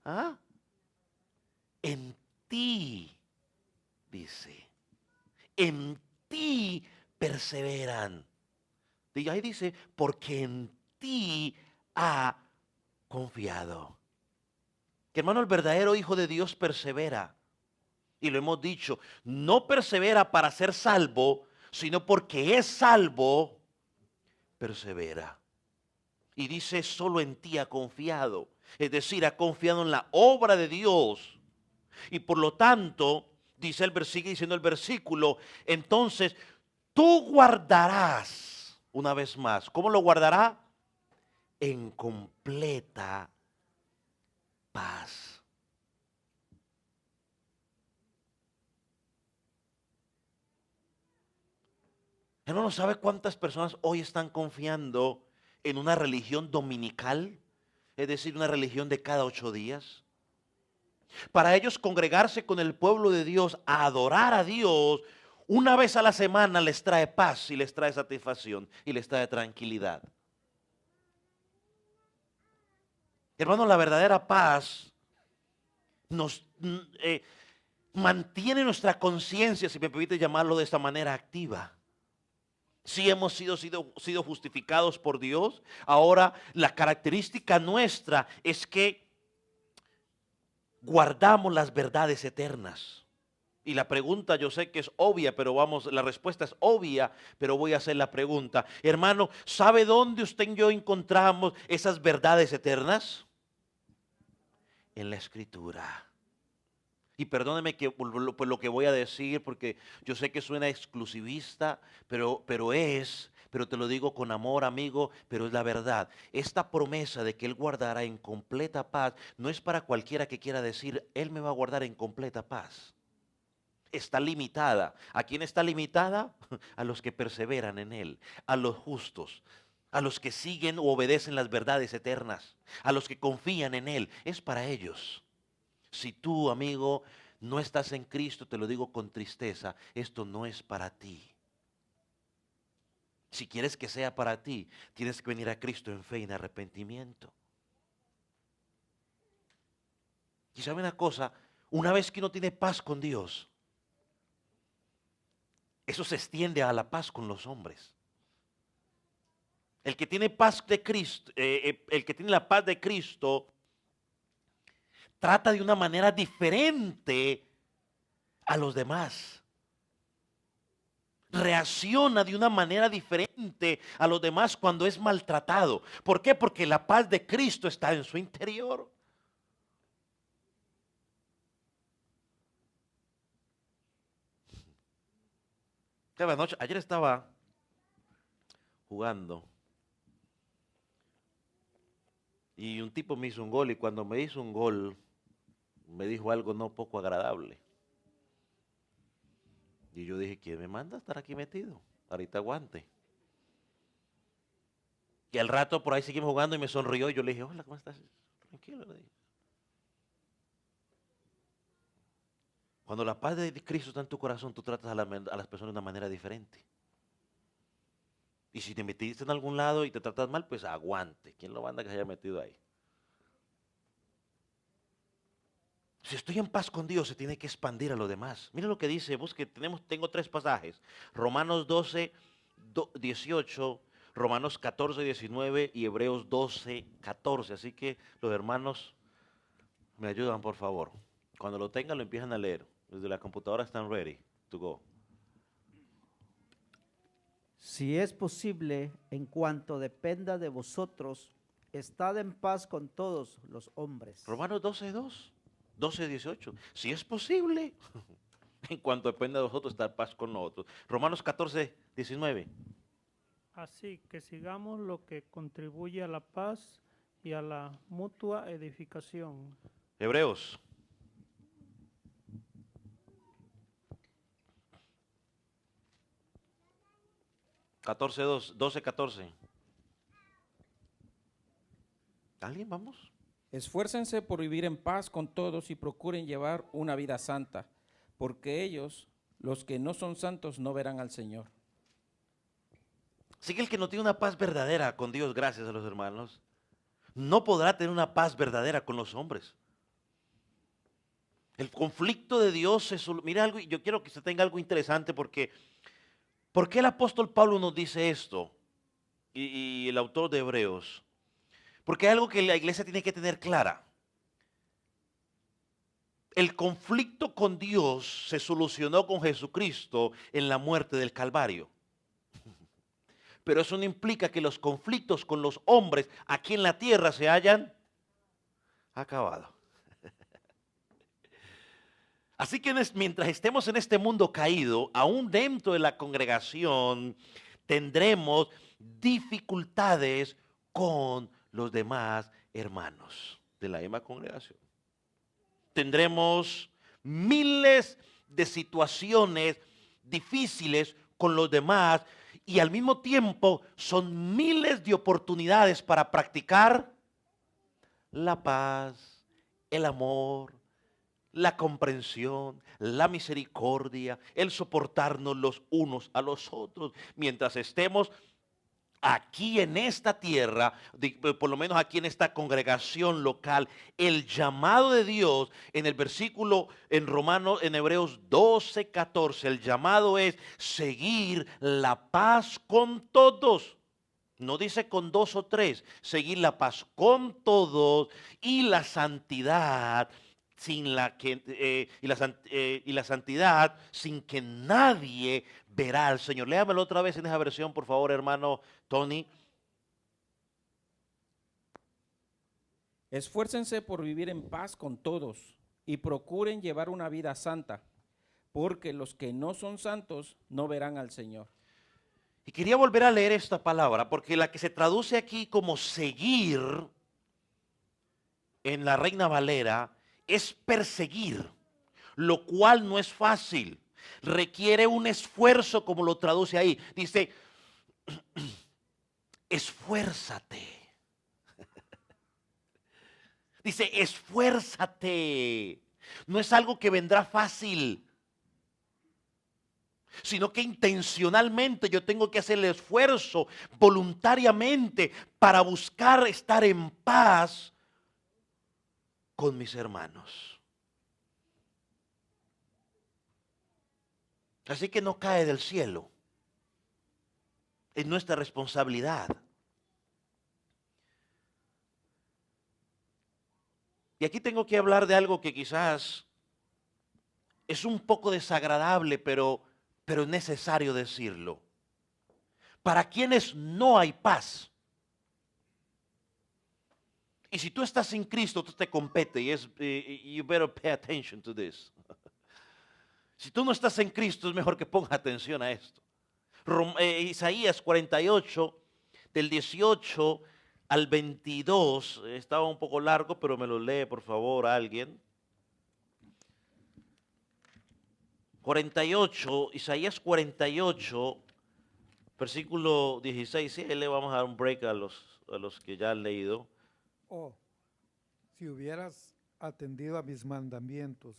¿Ah? En ti, dice. En ti perseveran. Y ahí dice, porque en ti ha confiado. Que hermano, el verdadero Hijo de Dios persevera. Y lo hemos dicho, no persevera para ser salvo, sino porque es salvo, persevera. Y dice, solo en ti ha confiado. Es decir, ha confiado en la obra de Dios. Y por lo tanto, sigue diciendo el versículo, entonces tú guardarás, una vez más, ¿cómo lo guardará? En completa paz. Hermano, ¿sabe cuántas personas hoy están confiando en una religión dominical? Es decir, una religión de cada 8 días. Para ellos congregarse con el pueblo de Dios, a adorar a Dios, una vez a la semana les trae paz y les trae satisfacción y les trae tranquilidad. Hermano, la verdadera paz nos mantiene nuestra conciencia, si me permite llamarlo de esta manera, activa. Si hemos sido justificados por Dios, ahora la característica nuestra es que guardamos las verdades eternas. Y la pregunta yo sé que es obvia, pero la respuesta es obvia, pero voy a hacer la pregunta. Hermano, ¿sabe dónde usted y yo encontramos esas verdades eternas? En la Escritura. Y perdóneme que por lo que voy a decir, porque yo sé que suena exclusivista, pero te lo digo con amor, amigo, pero es la verdad. Esta promesa de que Él guardará en completa paz no es para cualquiera que quiera decir, Él me va a guardar en completa paz. Está limitada. ¿A quién está limitada? A los que perseveran en Él, a los justos, a los que siguen o obedecen las verdades eternas, a los que confían en Él. Es para ellos. Si tú, amigo, no estás en Cristo, te lo digo con tristeza, esto no es para ti. Si quieres que sea para ti, tienes que venir a Cristo en fe y en arrepentimiento. Y sabe una cosa, una vez que uno tiene paz con Dios, eso se extiende a la paz con los hombres. El que tiene paz de Cristo, el que tiene la paz de Cristo, trata de una manera diferente a los demás. Reacciona de una manera diferente a los demás cuando es maltratado. ¿Por qué? Porque la paz de Cristo está en su interior. Ayer estaba jugando y un tipo me hizo un gol, y cuando me hizo un gol me dijo algo no poco agradable. Y yo dije, ¿quién me manda a estar aquí metido? Ahorita aguante. Y al rato por ahí seguimos jugando y me sonrió y yo le dije, hola, ¿cómo estás? Tranquilo, le dije. Cuando la paz de Cristo está en tu corazón, tú tratas a las personas de una manera diferente. Y si te metiste en algún lado y te tratas mal, pues aguante. ¿Quién lo manda que se haya metido ahí? Si estoy en paz con Dios, se tiene que expandir a los demás. Mira lo que dice, tengo 3 pasajes. Romanos 12, 18, Romanos 14, 19 y Hebreos 12, 14. Así que los hermanos me ayudan, por favor. Cuando lo tengan, lo empiezan a leer. Desde la computadora están ready to go. Si es posible, en cuanto dependa de vosotros, estad en paz con todos los hombres. Romanos 12, 2, 12, 18. Si es posible, en cuanto dependa de vosotros, estar en paz con nosotros. Romanos 14, 19. Así que sigamos lo que contribuye a la paz y a la mutua edificación. Hebreos. Catorce, 12, 14. ¿Alguien vamos? Esfuércense por vivir en paz con todos y procuren llevar una vida santa, porque ellos, los que no son santos, no verán al Señor. Así que el que no tiene una paz verdadera con Dios, gracias a los hermanos, no podrá tener una paz verdadera con los hombres. El conflicto de Dios es, mira algo, yo quiero que se tenga algo interesante porque, ¿por qué el apóstol Pablo nos dice esto? Y el autor de Hebreos. Porque hay algo que la iglesia tiene que tener clara. El conflicto con Dios se solucionó con Jesucristo en la muerte del Calvario. Pero eso no implica que los conflictos con los hombres aquí en la tierra se hayan acabado. Así que mientras estemos en este mundo caído, aún dentro de la congregación, tendremos dificultades con los demás hermanos de la misma congregación. Tendremos miles de situaciones difíciles con los demás y al mismo tiempo son miles de oportunidades para practicar la paz, el amor, la comprensión, la misericordia, el soportarnos los unos a los otros, mientras estemos aquí en esta tierra, por lo menos aquí en esta congregación local. El llamado de Dios en el versículo en Romanos, en Hebreos 12:14, el llamado es seguir la paz con todos. No dice con dos o tres, seguir la paz con todos y la santidad sin la que y la santidad sin que nadie verá al Señor. Léamelo otra vez en esa versión, por favor, hermano Tony. Esfuércense por vivir en paz con todos y procuren llevar una vida santa, porque los que no son santos no verán al Señor. Y quería volver a leer esta palabra, porque la que se traduce aquí como seguir en la Reina Valera es perseguir, lo cual no es fácil. Requiere un esfuerzo, como lo traduce ahí. Dice, esfuérzate. Dice, esfuérzate. No es algo que vendrá fácil, sino que intencionalmente yo tengo que hacer el esfuerzo voluntariamente para buscar estar en paz con mis hermanos. Así que no cae del cielo. Es nuestra responsabilidad. Y aquí tengo que hablar de algo que quizás es un poco desagradable, pero es necesario decirlo. Para quienes no hay paz. Y si tú estás sin Cristo, tú te compete y you better pay attention to this. Si tú no estás en Cristo, es mejor que pongas atención a esto. Isaías 48, del 18 al 22, estaba un poco largo, pero me lo lee por favor alguien. 48, Isaías 48, versículo 16, sí, le vamos a dar un break a los que ya han leído. Oh, si hubieras atendido a mis mandamientos,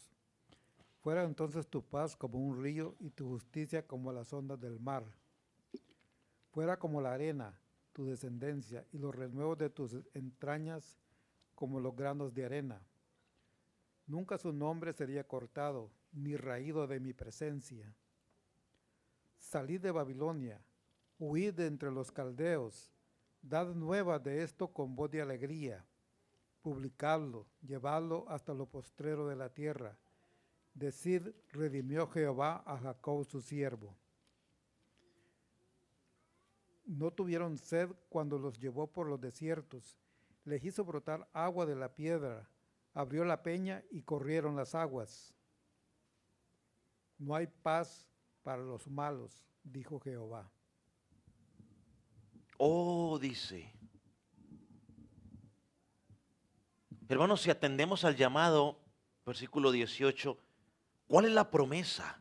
fuera entonces tu paz como un río y tu justicia como las ondas del mar. Fuera como la arena tu descendencia y los renuevos de tus entrañas como los granos de arena. Nunca su nombre sería cortado, ni raído de mi presencia. Salid de Babilonia, huid de entre los caldeos, dad nuevas de esto con voz de alegría, publicadlo, llevadlo hasta lo postrero de la tierra. Decid, redimió Jehová a Jacob su siervo. No tuvieron sed cuando los llevó por los desiertos, les hizo brotar agua de la piedra, abrió la peña y corrieron las aguas. No hay paz para los malos, dijo Jehová. Oh, dice. Hermanos, si atendemos al llamado, versículo 18, ¿cuál es la promesa?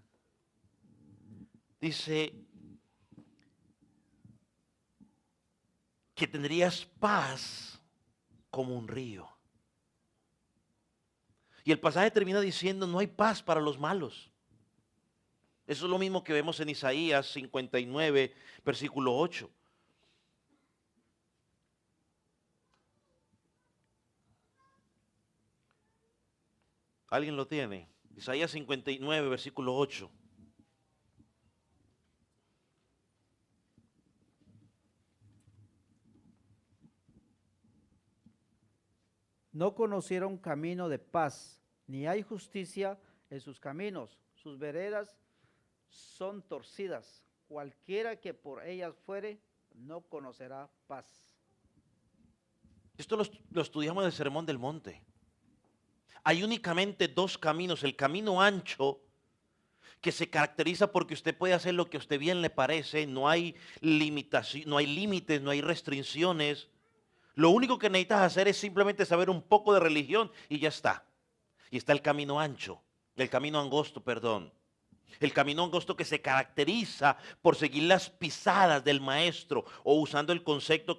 Dice que tendrías paz como un río. Y el pasaje termina diciendo, no hay paz para los malos. Eso es lo mismo que vemos en Isaías 59, versículo 8. ¿Alguien lo tiene? Isaías 59, versículo 8. No conocieron camino de paz, ni hay justicia en sus caminos. Sus veredas son torcidas. Cualquiera que por ellas fuere, no conocerá paz. Esto lo estudiamos en el Sermón del Monte. Hay únicamente dos caminos. El camino ancho, que se caracteriza porque usted puede hacer lo que a usted bien le parece. No hay limitación, no hay límites, no hay restricciones. Lo único que necesitas hacer es simplemente saber un poco de religión y ya está. Y está el camino ancho, el camino angosto, perdón. El camino angosto que se caracteriza por seguir las pisadas del maestro, o usando el concepto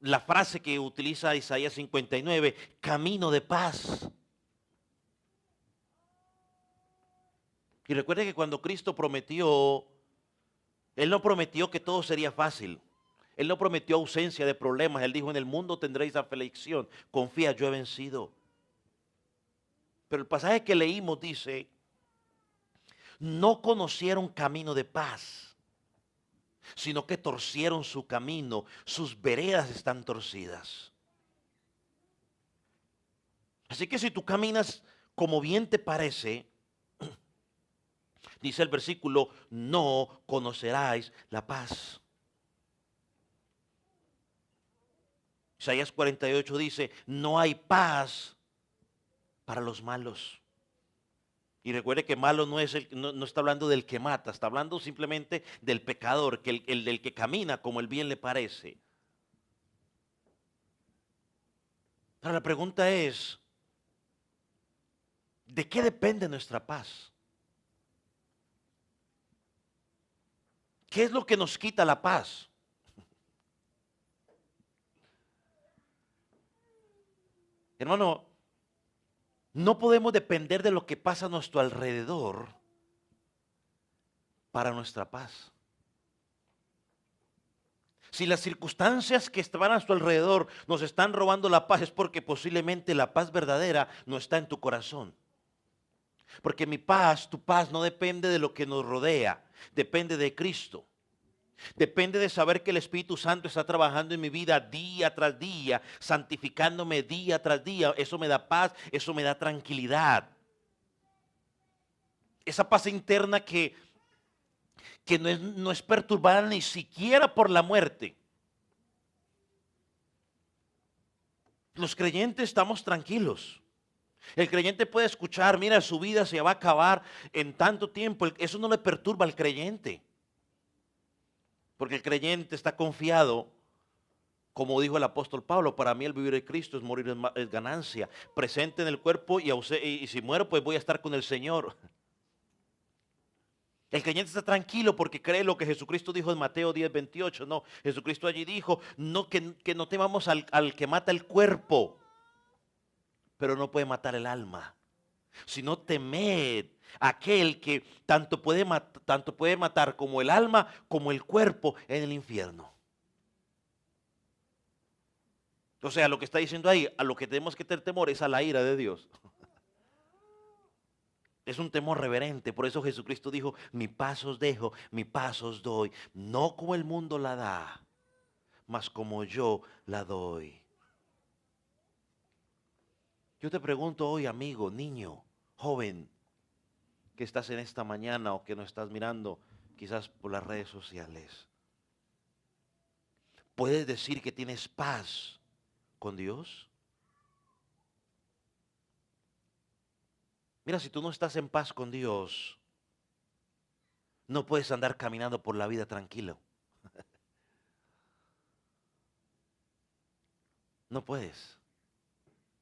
la frase que utiliza Isaías 59, camino de paz. Y recuerde que cuando Cristo prometió, Él no prometió que todo sería fácil. Él no prometió ausencia de problemas. Él dijo, en el mundo tendréis aflicción. Confía, yo he vencido. Pero el pasaje que leímos dice, no conocieron camino de paz, sino que torcieron su camino. Sus veredas están torcidas. Así que si tú caminas como bien te parece, dice el versículo, no conoceráis la paz. Isaías 48 dice, no hay paz para los malos. Y recuerde que malo no está hablando del que mata, está hablando simplemente del pecador, que el del que camina como el bien le parece. Ahora la pregunta es, ¿de qué depende nuestra paz? ¿Qué es lo que nos quita la paz? Hermano, no podemos depender de lo que pasa a nuestro alrededor para nuestra paz. Si las circunstancias que estaban a su alrededor nos están robando la paz, es porque posiblemente la paz verdadera no está en tu corazón. Porque mi paz, tu paz, no depende de lo que nos rodea, depende de Cristo. Depende de saber que el Espíritu Santo está trabajando en mi vida día tras día, santificándome día tras día. Eso me da paz, eso me da tranquilidad. Esa paz interna que no es perturbada ni siquiera por la muerte. Los creyentes estamos tranquilos. El creyente puede escuchar, mira, su vida se va a acabar en tanto tiempo. Eso no le perturba al creyente. Porque el creyente está confiado, como dijo el apóstol Pablo, para mí el vivir en Cristo es morir es ganancia. Presente en el cuerpo y si muero pues voy a estar con el Señor. El creyente está tranquilo porque cree lo que Jesucristo dijo en Mateo 10:28. No, Jesucristo allí dijo, no, que no temamos al que mata el cuerpo, pero no puede matar el alma. Sino temed aquel que tanto puede matar como el alma como el cuerpo en el infierno. O sea, lo que está diciendo ahí, a lo que tenemos que tener temor es a la ira de Dios. Es un temor reverente. Por eso Jesucristo dijo, mi paz os dejo, mi paz os doy. No como el mundo la da, mas como yo la doy. Yo te pregunto hoy, amigo, niño, joven, que estás en esta mañana o que nos estás mirando quizás por las redes sociales. ¿Puedes decir que tienes paz con Dios? Mira, si tú no estás en paz con Dios, no puedes andar caminando por la vida tranquilo. No puedes.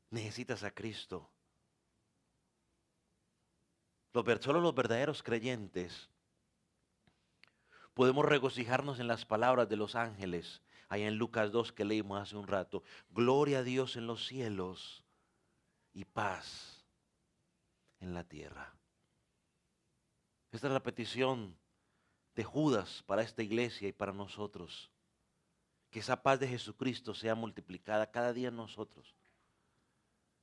Necesitas a Cristo. Solo los verdaderos creyentes podemos regocijarnos en las palabras de los ángeles, allá en Lucas 2 que leímos hace un rato. Gloria a Dios en los cielos y paz en la tierra. Esta es la petición de Judas para esta iglesia y para nosotros. Que esa paz de Jesucristo sea multiplicada cada día en nosotros.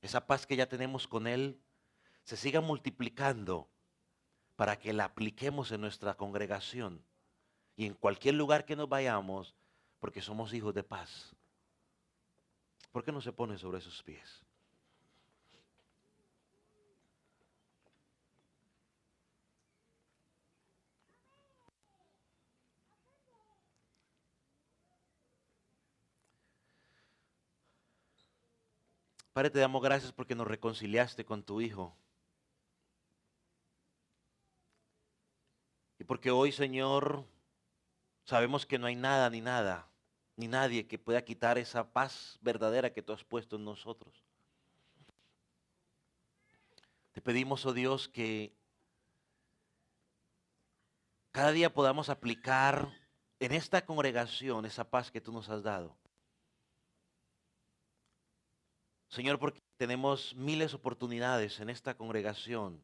Esa paz que ya tenemos con Él se siga multiplicando para que la apliquemos en nuestra congregación y en cualquier lugar que nos vayamos, porque somos hijos de paz. ¿Por qué no se pone sobre sus pies? Padre, te damos gracias porque nos reconciliaste con tu Hijo. Y porque hoy, Señor, sabemos que no hay nada ni nada, ni nadie que pueda quitar esa paz verdadera que tú has puesto en nosotros. Te pedimos, oh Dios, que cada día podamos aplicar en esta congregación esa paz que tú nos has dado. Señor, porque tenemos miles de oportunidades en esta congregación,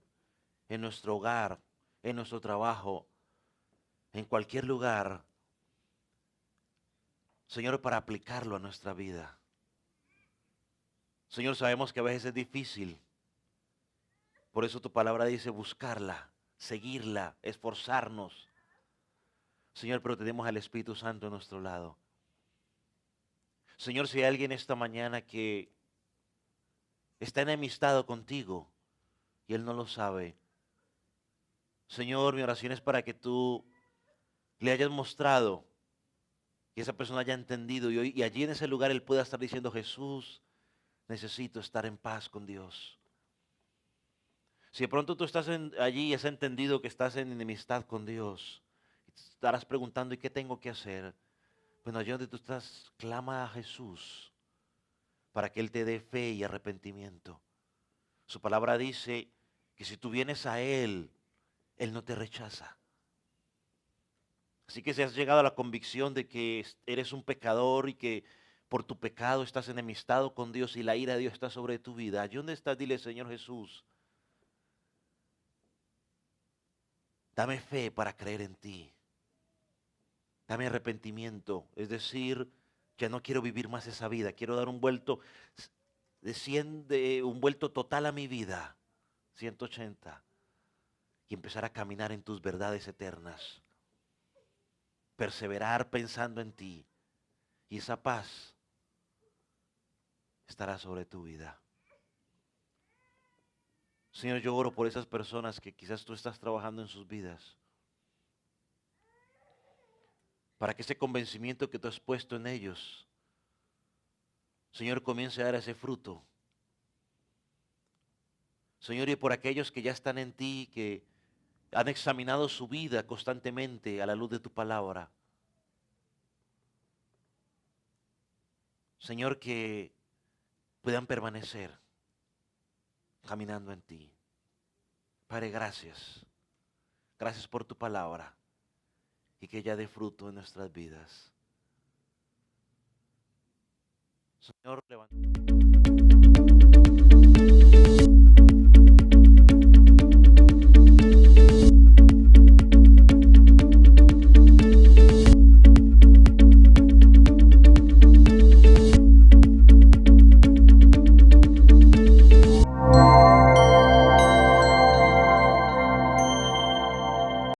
en nuestro hogar, en nuestro trabajo, en cualquier lugar, Señor, para aplicarlo a nuestra vida. Señor, sabemos que a veces es difícil. Por eso tu palabra dice buscarla, seguirla, esforzarnos. Señor, pero tenemos al Espíritu Santo a nuestro lado. Señor, si hay alguien esta mañana que está enemistado contigo y él no lo sabe, Señor, mi oración es para que tú le hayas mostrado, que esa persona haya entendido y allí en ese lugar él pueda estar diciendo: Jesús, necesito estar en paz con Dios. Si de pronto tú estás allí y has entendido que estás en enemistad con Dios, estarás preguntando: ¿y qué tengo que hacer? Bueno, allí donde tú estás, clama a Jesús para que Él te dé fe y arrepentimiento. Su palabra dice que si tú vienes a Él, Él no te rechaza. Así que si has llegado a la convicción de que eres un pecador y que por tu pecado estás enemistado con Dios y la ira de Dios está sobre tu vida, allí donde estás, dile: Señor Jesús, dame fe para creer en ti. Dame arrepentimiento, es decir, ya no quiero vivir más esa vida, quiero dar un vuelto un vuelto total a mi vida, 180, y empezar a caminar en tus verdades eternas, perseverar pensando en ti, y esa paz estará sobre tu vida. Señor, yo oro por esas personas que quizás tú estás trabajando en sus vidas, para que ese convencimiento que tú has puesto en ellos, Señor, comience a dar ese fruto. Señor, y por aquellos que ya están en ti, que han examinado su vida constantemente a la luz de tu palabra. Señor, que puedan permanecer caminando en ti. Padre, gracias. Gracias por tu palabra y que ella dé fruto en nuestras vidas. Señor, levanta.